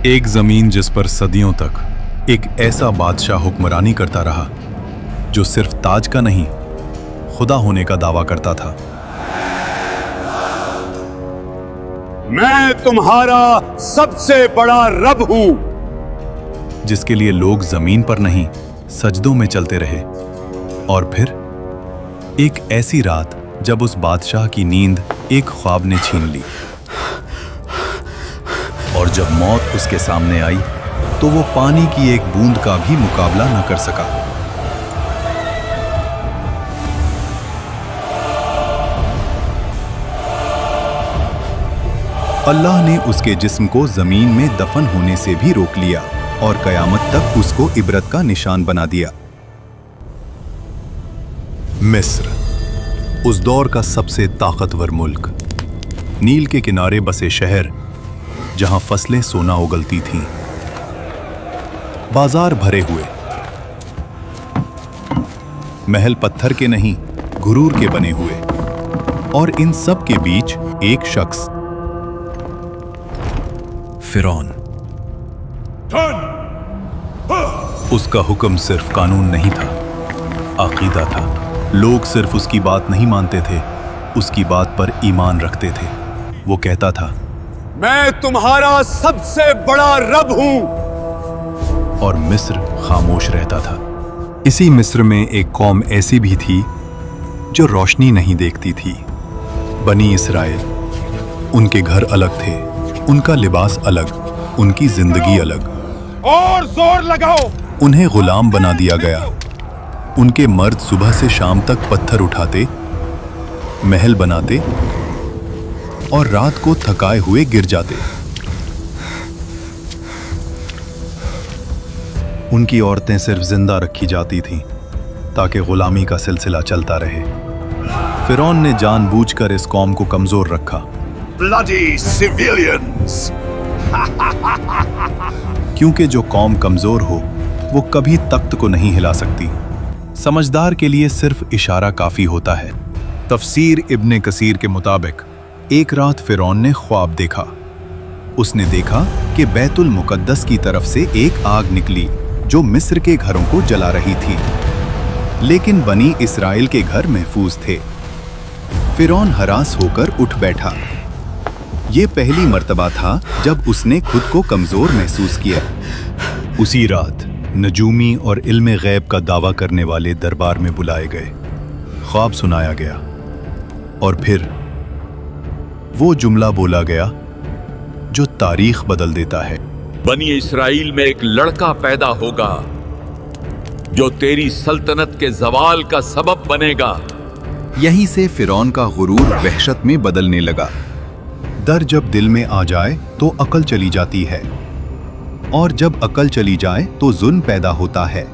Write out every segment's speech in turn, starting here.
एक जमीन जिस पर सदियों तक एक ऐसा बादशाह हुक्मरानी करता रहा जो सिर्फ ताज का नहीं, खुदा होने का दावा करता था। मैं तुम्हारा सबसे बड़ा रब हूं, जिसके लिए लोग जमीन पर नहीं सजदों में चलते रहे। और फिर एक ऐसी रात जब उस बादशाह की नींद एक ख्वाब ने छीन ली, और जब मौत उसके सामने आई तो वो पानी की एक बूंद का भी मुकाबला न कर सका। अल्लाह ने उसके जिस्म को जमीन में दफन होने से भी रोक लिया और कयामत तक उसको इबरत का निशान बना दिया। मिस्र, उस दौर का सबसे ताकतवर मुल्क, नील के किनारे बसे शहर जहां फसलें सोना उगलती थीं, बाजार भरे हुए, महल पत्थर के नहीं गुरूर के बने हुए, और इन सब के बीच एक शख्स, फिरौन। उसका हुक्म सिर्फ कानून नहीं था, अकीदा था। लोग सिर्फ उसकी बात नहीं मानते थे, उसकी बात पर ईमान रखते थे। वो कहता था, मैं तुम्हारा सबसे बड़ा रब हूं। और मिस्र खामोश रहता था। इसी मिस्र में एक कौम ऐसी भी थी जो रोशनी नहीं देखती थी, बनी इसराइल। उनके घर अलग थे, उनका लिबास अलग, उनकी जिंदगी अलग। और जोर लगाओ। उन्हें गुलाम बना दिया गया। उनके मर्द सुबह से शाम तक पत्थर उठाते, महल बनाते और रात को थकाए हुए गिर जाते। उनकी औरतें सिर्फ जिंदा रखी जाती थीं ताकि गुलामी का सिलसिला चलता रहे। फिरौन ने जानबूझकर इस कौम को कमजोर रखा। Bloody civilians! क्योंकि जो कौम कमजोर हो वो कभी तख्त को नहीं हिला सकती। समझदार के लिए सिर्फ इशारा काफी होता है। तफसीर इब्ने कसीर के मुताबिक एक रात फिरौन ने ख्वाब देखा। उसने देखा कि बैतुल मुकद्दस की तरफ से एक आग निकली जो मिस्र के घरों को जला रही थी, लेकिन बनी इसराइल के घर महफूज थे। फिरौन हरास होकर उठ बैठा। ये पहली मर्तबा था जब उसने खुद को कमजोर महसूस किया। उसी रात नजूमी और इल्मे गैब का दावा करने वाले दरबार में बुलाए गए। ख्वाब सुनाया गया और फिर वो जुमला बोला गया जो तारीख बदल देता है। बनी इस्राइल में एक लड़का पैदा होगा जो तेरी सल्तनत के जवाल का सबब बनेगा। यहीं से फिरौन का गुरूर वहशत में बदलने लगा। डर जब दिल में आ जाए तो अकल चली जाती है, और जब अकल चली जाए तो जुल्म पैदा होता है।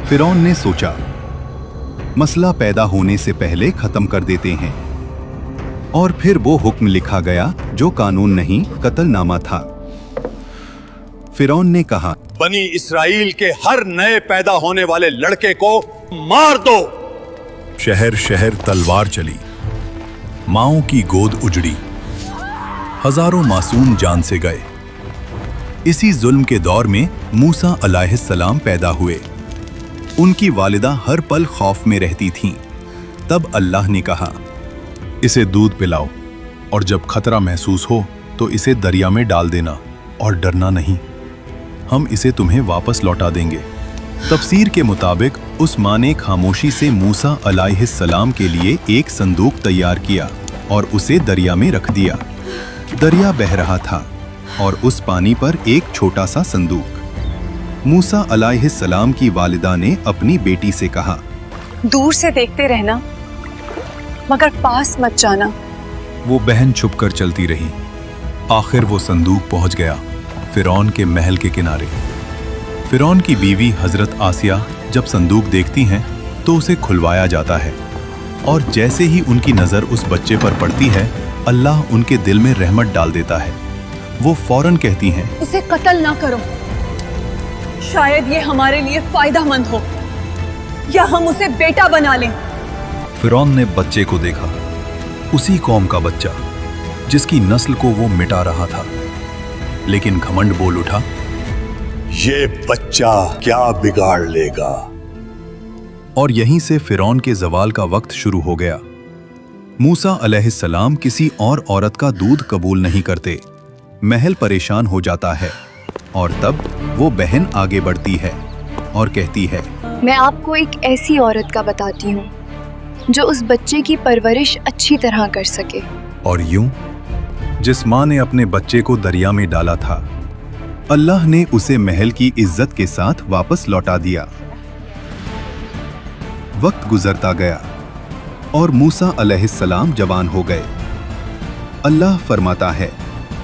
फिरौन ने सोचा, मसला पैदा होने से पहले खत्म कर देते हैं। और फिर वो हुक्म लिखा गया जो कानून नहीं, कत्लनामा था। फिरौन ने कहा, बनी इस्राइल के हर नए पैदा होने वाले लड़के को मार दो। शहर शहर तलवार चली, माओं की गोद उजड़ी, हजारों मासूम जान से गए। इसी जुल्म के दौर में मूसा अलैहिस्सलाम पैदा हुए। उनकी वालिदा हर पल खौफ में रहती थीं। तब अल्लाह ने कहा, इसे दूध पिलाओ, और जब खतरा महसूस हो तो इसे दरिया में डाल देना, और डरना नहीं, हम इसे तुम्हें वापस लौटा देंगे। तफसीर के मुताबिक उस माँ ने खामोशी से मूसा अलैहिस्सलाम के लिए एक संदूक तैयार किया और उसे दरिया में रख दिया। दरिया बह रहा था और उस पानी पर एक छोटा सा संदूक। मूसा अलैहिस्सलाम की वालिदा ने अपनी बेटी से कहा, दूर से देखते रहना, मगर पास मत जाना। वो बहन छुपकर चलती रही। आखिर वो संदूक पहुंच गया फिरौन के महल के किनारे। फिरौन की बीवी हजरत आसिया जब संदूक देखती हैं तो उसे खुलवाया जाता है, और जैसे ही उनकी नजर उस बच्चे पर पड़ती है, अल्लाह उनके दिल में रहमत डाल देता है। वो फौरन कहती हैं, इसे कत्ल ना करो, शायद ये हमारे लिए फायदेमंद हो, या हम उसे बेटा बना लें। फिरौन ने बच्चे को देखा, उसी कौम का बच्चा जिसकी नस्ल को वो मिटा रहा था। लेकिन घमंड बोल उठा, ये बच्चा क्या बिगाड़ लेगा। और यहीं से फिरौन के जवाल का वक्त शुरू हो गया। मूसा अलैहिस्सलाम किसी और औरत का दूध कबूल नहीं करते। महल परेशान हो जाता है और तब वो बहन आगे बढ़ती है और कहती है, मैं आपको एक ऐसी औरत का बताती हूँ जो उस बच्चे की परवरिश अच्छी तरह कर सके। और यूं जिस माँ ने अपने बच्चे को दरिया में डाला था, अल्लाह ने उसे महल की इज्जत के साथ वापस लौटा दिया। वक्त गुजरता गया और मूसा अलैहिस्सलाम जवान हो गए। अल्लाह फरमाता है,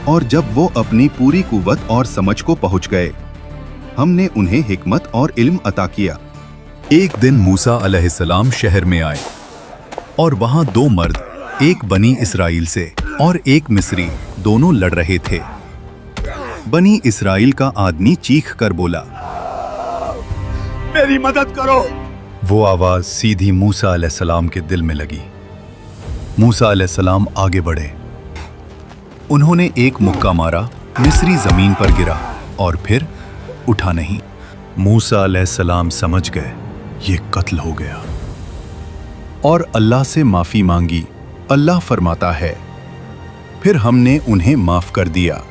और जब वो अपनी पूरी कुव्वत और समझ को पहुंच गए, हमने उन्हें हिकमत और इल्म अता किया। एक दिन मूसा अलैहिस्सलाम शहर में आए और वहां दो मर्द, एक बनी इसराइल से और एक मिस्री, दोनों लड़ रहे थे। बनी इसराइल का आदमी चीख कर बोला, मेरी मदद करो। वो आवाज सीधी मूसा अलैहिस्सलाम के दिल में लगी। मूसा अलैहिस्सलाम आगे बढ़े। उन्होंने एक मुक्का मारा, मिस्री जमीन पर गिरा और फिर उठा नहीं। मूसा अलैहिस्सलाम समझ गए ये कत्ल हो गया और अल्लाह से माफी मांगी। अल्लाह फरमाता है, फिर हमने उन्हें माफ कर दिया,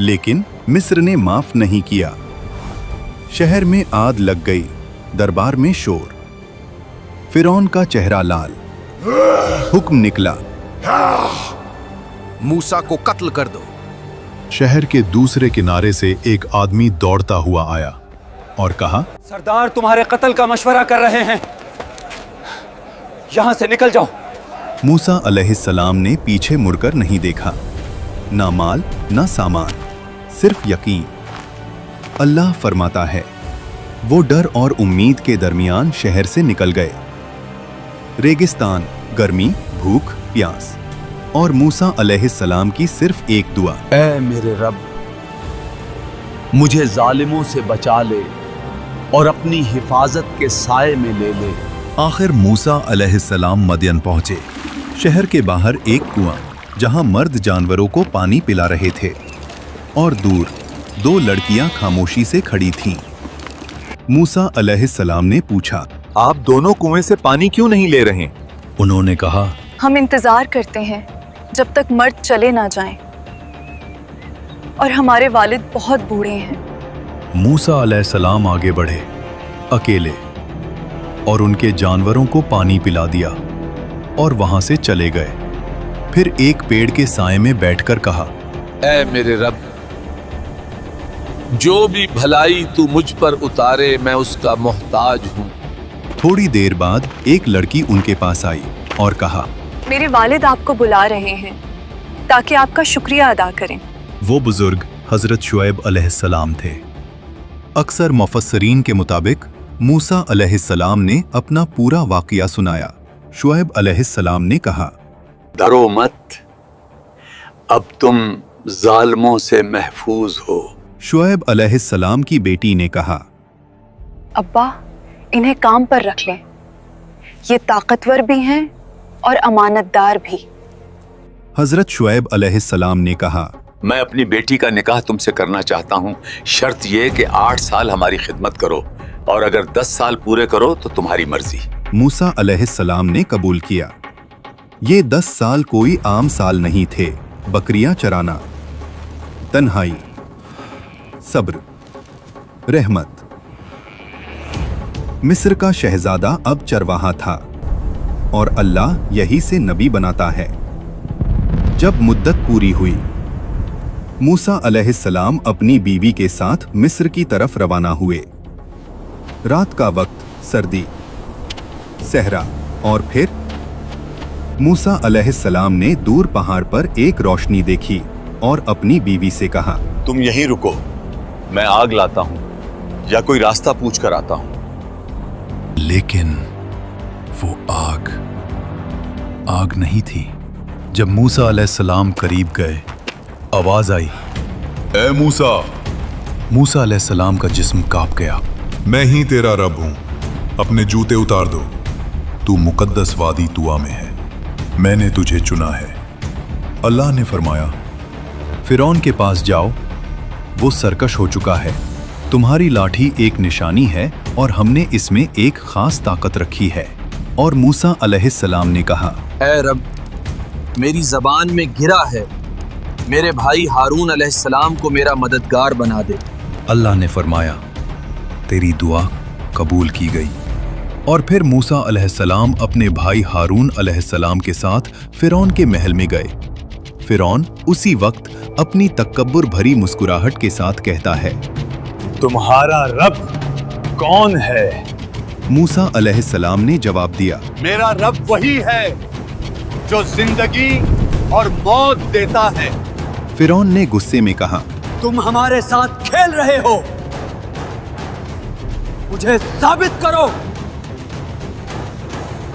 लेकिन मिस्र ने माफ नहीं किया। शहर में आग लग गई, दरबार में शोर। फिरौन का चेहरा लाल। हुक्म निकला, मूसा को कत्ल कर दो। शहर के दूसरे किनारे से एक आदमी दौड़ता हुआ आया और कहा, सरदार तुम्हारे कत्ल का मशवरा कर रहे हैं, यहां से निकल जाओ। मूसा अलैहिस्सलाम ने पीछे मुड़कर नहीं देखा। ना माल ना सामान, सिर्फ यकीन। अल्लाह फरमाता है, वो डर और उम्मीद के दरमियान शहर से निकल गए। रेगिस्तान, गर्मी, भूख, प्यास और मूसा अलैहिस्सलाम की सिर्फ एक दुआ, ऐ मेरे रब, मुझे जालिमों से बचा ले और अपनी हिफाजत के साए में ले ले। आखिर मूसा अलैहिस्सलाम मदयन पहुंचे। शहर के बाहर एक कुआं, जहां मर्द जानवरों को पानी पिला रहे थे, और दूर दो लड़कियां खामोशी से खड़ी थीं। मूसा अलैहिस्सलाम ने पूछा, आप दोनों कुएं से पानी क्यों नहीं ले रहे? उन्होंने कहा, हम इंतजार करते हैं जब तक मर्द चले ना जाएं, और हमारे वालिद बहुत बूढ़े हैं। मूसा अलैहिस्सलाम आगे बढ़े अकेले और उनके जानवरों को पानी पिला दिया और वहां से चले गए। फिर एक पेड़ के साए में बैठकर कहा, ऐ मेरे रब, जो भी भलाई तू मुझ पर उतारे मैं उसका मोहताज हूं। थोड़ी देर बाद एक लड़की उनके पास आई और कहा, मेरे वालिद आपको बुला रहे हैं ताकि आपका शुक्रिया अदा करें। वो बुजुर्ग हजरत शुएब अलैहिस्सलाम थे। अक्सर मुफस्सरीन के मुताबिक मूसा अलैहिस्सलाम ने अपना पूरा वाक़या सुनाया। शुएब अलैहिस्सलाम ने कहा, डरो मत, अब तुम जालिमों से महफूज हो। शुएब अलैहिस्सलाम की बेटी ने कहा, अब्बा, इन्हें काम पर रख लें, ये ताकतवर भी हैं और अमानतदार भी। हजरत शुएब अलैहिस्सलाम ने कहा, मैं अपनी बेटी का निकाह तुमसे करना चाहता हूँ, शर्त यह कि 8 साल हमारी खिदमत करो, और अगर 10 साल पूरे करो तो तुम्हारी मर्जी। मूसा अलैहिस्सलाम ने कबूल किया। ये 10 साल कोई आम साल नहीं थे। बकरियां चराना, तन्हाई, सब्र, रहमत। मिस्र का शहजादा अब चरवाहा था और अल्लाह यही से नबी बनाता है। जब मुद्दत पूरी हुई, मूसा अलैहिस्सलाम अपनी बीवी के साथ मिस्र की तरफ रवाना हुए। रात का वक्त, सर्दी, सहरा, और फिर मूसा अलैहिस्सलाम ने दूर पहाड़ पर एक रोशनी देखी और अपनी बीवी से कहा, तुम यहीं रुको, मैं आग लाता हूँ या कोई रास्ता पूछ कर आता हूँ। लेकिन वो आग नहीं थी। जब मूसा अलैहिस्सलाम करीब गए, आवाज आई, ए मूसा। मूसा अलैहिस्सलाम का जिस्म कांप गया। मैं ही तेरा रब हूं, अपने जूते उतार दो। तू मुकद्दस वादी तुआ में है, मैंने तुझे चुना है। अल्लाह ने फरमाया, फिरौन के पास जाओ, वो सरकश हो चुका है। तुम्हारी लाठी एक निशानी है और हमने इसमें एक खास ताकत रखी है। और मूसा अलैहिस्सलाम ने कहा, ऐ रब, मेरी जबान में गिरा है, मेरे भाई हारून अलैहिस्सलाम को मेरा मददगार बना दे। अल्लाह ने फरमाया, तेरी दुआ कबूल की गई। और फिर मूसा अलैहिस्सलाम अपने भाई हारून अलैहिस्सलाम के साथ फिरौन के महल में गए। फिरौन उसी वक्त अपनी तकब्बुर भरी मुस्कुराहट के साथ कहता है, तुम्हारा रब कौन है? मूसा अलैहिस्सलाम ने जवाब दिया, मेरा रब वही है जो जिंदगी और मौत देता है। फिरौन ने गुस्से में कहा, तुम हमारे साथ खेल रहे हो, मुझे साबित करो।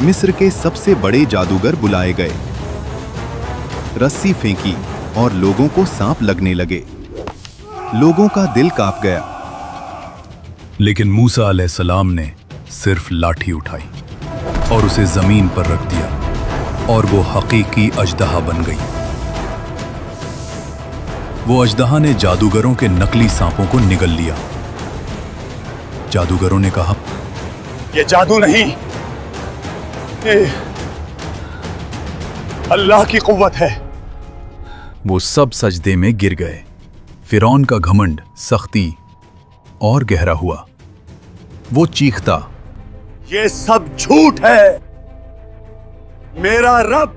मिस्र के सबसे बड़े जादूगर बुलाए गए। रस्सी फेंकी और लोगों को सांप लगने लगे। लोगों का दिल कांप गया। लेकिन मूसा अलैहिस्सलाम ने सिर्फ लाठी उठाई और उसे जमीन पर रख दिया और वो हकीकी अजदहा बन गई। वो अजदहा ने जादूगरों के नकली सांपों को निगल लिया। जादूगरों ने कहा, ये जादू नहीं, ये अल्लाह की कुव्वत है। वो सब सजदे में गिर गए। फिरौन का घमंड सख्ती और गहरा हुआ। वो चीखता, ये सब झूठ है, मेरा रब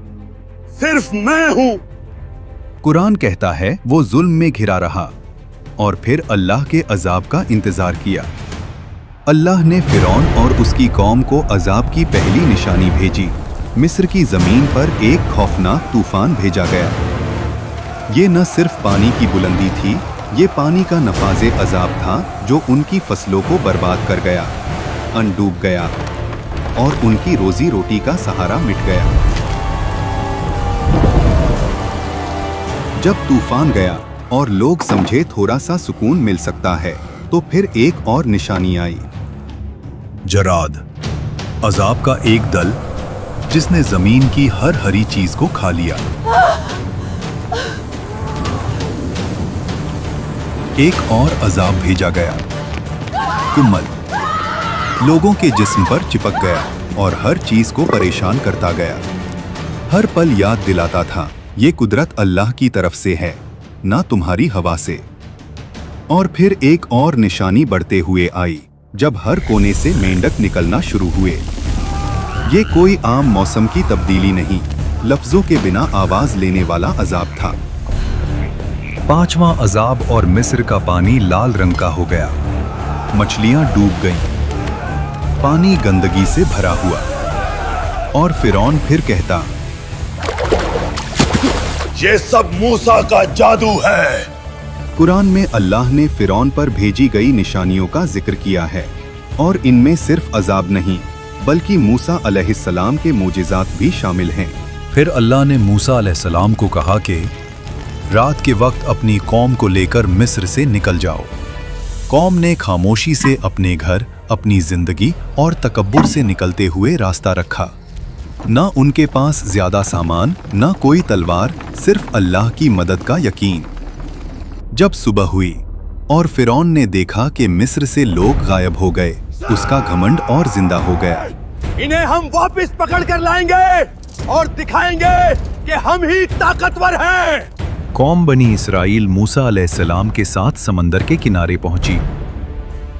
सिर्फ मैं हूं। कुरान कहता है वो जुल्म में घिरा रहा और फिर अल्लाह के अजाब का इंतजार किया। अल्लाह ने फिरौन और उसकी कौम को अजाब की पहली निशानी भेजी। मिस्र की जमीन पर एक खौफनाक तूफान भेजा गया। ये न सिर्फ पानी की बुलंदी थी, ये पानी का नफाजे अजाब था जो उनकी फसलों को बर्बाद कर गया, अनडूब गया और उनकी रोजी रोटी का सहारा मिट गया। जब तूफान गया और लोग समझे थोड़ा सा सुकून मिल सकता है, तो फिर एक और निशानी आई। जराद, अजाब का एक दल जिसने जमीन की हर हरी चीज को खा लिया। एक और अजाब भेजा गया, कुम्मल, लोगों के जिस्म पर चिपक गया और हर चीज को परेशान करता गया। हर पल याद दिलाता था, ये कुदरत अल्लाह की तरफ से है, ना तुम्हारी हवा से। और फिर एक और निशानी बढ़ते हुए आई, जब हर कोने से मेंढक निकलना शुरू हुए। ये कोई आम मौसम की तब्दीली नहीं, लफ्जों के बिना आवाज लेने वाला अजाब था। पांचवां अजाब और मिस्र का पानी लाल रंग का हो गया। मछलियां डूब गईं। पानी गंदगी से भरा हुआ। और फिरौन फिर कहता, ये सब मूसा का जादू है। कुरान में अल्लाह ने फिरौन पर भेजी गई निशानियों का जिक्र किया है और इनमें सिर्फ अजाब नहीं बल्कि मूसा अलैहिस्सलाम के मोजिज़ात भी शामिल हैं। फिर अल्लाह ने मूसा अलैहिस्सलाम को कहा कि रात के वक्त अपनी कौम को लेकर मिस्र से निकल जाओ। कौम ने खामोशी से अपने घर, अपनी जिंदगी और तकब्बुर से निकलते हुए रास्ता रखा। न उनके पास ज्यादा सामान, न कोई तलवार, सिर्फ अल्लाह की मदद का यकीन। जब सुबह हुई और फिरौन ने देखा कि मिस्र से लोग गायब हो गए, उसका घमंड और जिंदा हो गया। इन्हें हम वापस पकड़ कर लाएंगे और दिखाएंगे कि हम ही ताकतवर हैं। कौम बनी इसराइल मूसा अलैहिस्सलाम के साथ समंदर के किनारे पहुंची।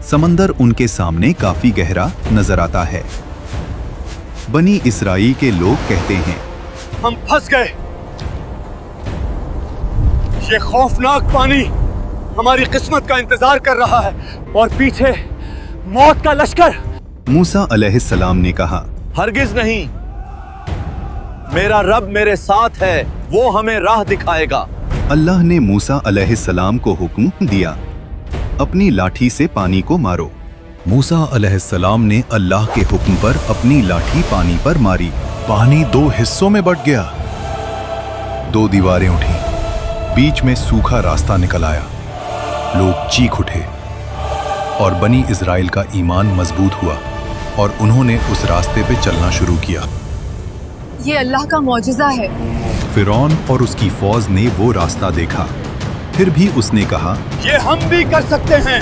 समंदर उनके सामने काफी गहरा नजर आता है। बनी इसराइल के लोग कहते हैं, हम फंस गए। ये खौफनाक पानी हमारी किस्मत का इंतजार कर रहा है और पीछे मौत का लश्कर। मूसा अलैहिस्सलाम ने कहा, हरगिज नहीं, मेरा रब मेरे साथ है, वो हमें राह दिखाएगा। अल्लाह ने मूसा अलैहिस्सलाम को हुक्म दिया, अपनी लाठी से पानी को मारो। मूसा अलैहिस्सलाम ने अल्लाह के हुक्म पर अपनी लाठी पानी पर मारी। पानी दो हिस्सों में बंट गया। दो दीवारें उठी, बीच में सूखा रास्ता निकल आया। लोग चीख उठे और बनी इजराइल का ईमान मजबूत हुआ और उन्होंने उस रास्ते पे चलना शुरू किया। ये अल्लाह का मौजिज़ा है। फिरौन और उसकी फौज ने वो रास्ता देखा फिर भी उसने कहा, ये हम भी कर सकते हैं,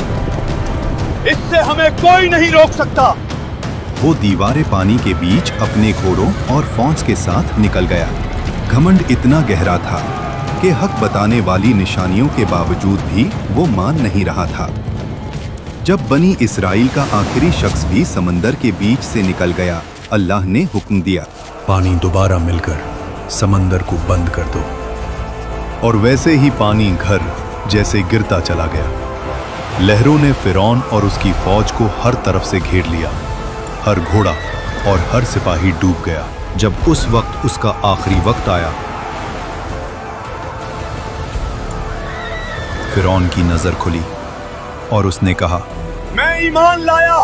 इससे हमें कोई नहीं रोक सकता। वो दीवारे पानी के बीच अपने घोड़ों और फौज के साथ निकल गया। घमंड इतना गहरा था कि हक बताने वाली निशानियों के बावजूद भी वो मान नहीं रहा था। जब बनी इस्राइल का आखिरी शख्स भी समंदर के बीच से निकल गया, अल्लाह ने हुक्म दिया, पानी दोबारा मिलकर समंदर को बंद कर दो। और वैसे ही पानी घर जैसे गिरता चला गया। लहरों ने फिरौन और उसकी फौज को हर तरफ से घेर लिया। हर घोड़ा और हर सिपाही डूब गया। जब उस वक्त उसका आखिरी वक्त आया, फिरौन की नजर खुली और उसने कहा, मैं ईमान लाया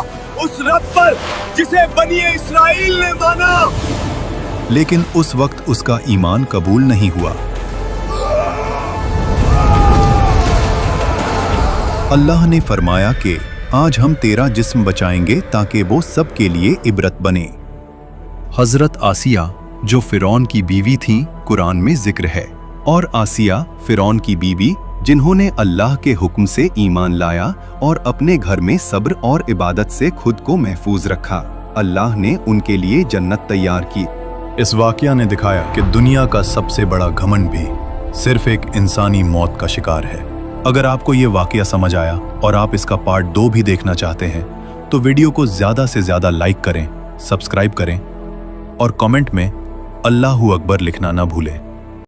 उस रब पर जिसे बनी इस्राइल ने माना। लेकिन उस वक्त उसका ईमान कबूल नहीं हुआ। अल्लाह ने फरमाया कि आज हम तेरा जिस्म बचाएंगे ताकि वो सब के लिए इबरत बने। हजरत आसिया जो फिरौन की बीवी थी, कुरान में जिक्र है। और आसिया फिरौन की बीवी जिन्होंने अल्लाह के हुक्म से ईमान लाया और अपने घर में सब्र और इबादत से खुद को महफूज रखा, अल्लाह ने उनके लिए जन्नत तैयार की। इस वाकया ने दिखाया कि दुनिया का सबसे बड़ा घमंड भी सिर्फ एक इंसानी मौत का शिकार है। अगर आपको ये वाकया समझ आया और आप इसका पार्ट 2 भी देखना चाहते हैं तो वीडियो को ज़्यादा से ज़्यादा लाइक करें, सब्सक्राइब करें और कमेंट में अल्लाहू अकबर लिखना ना भूलें।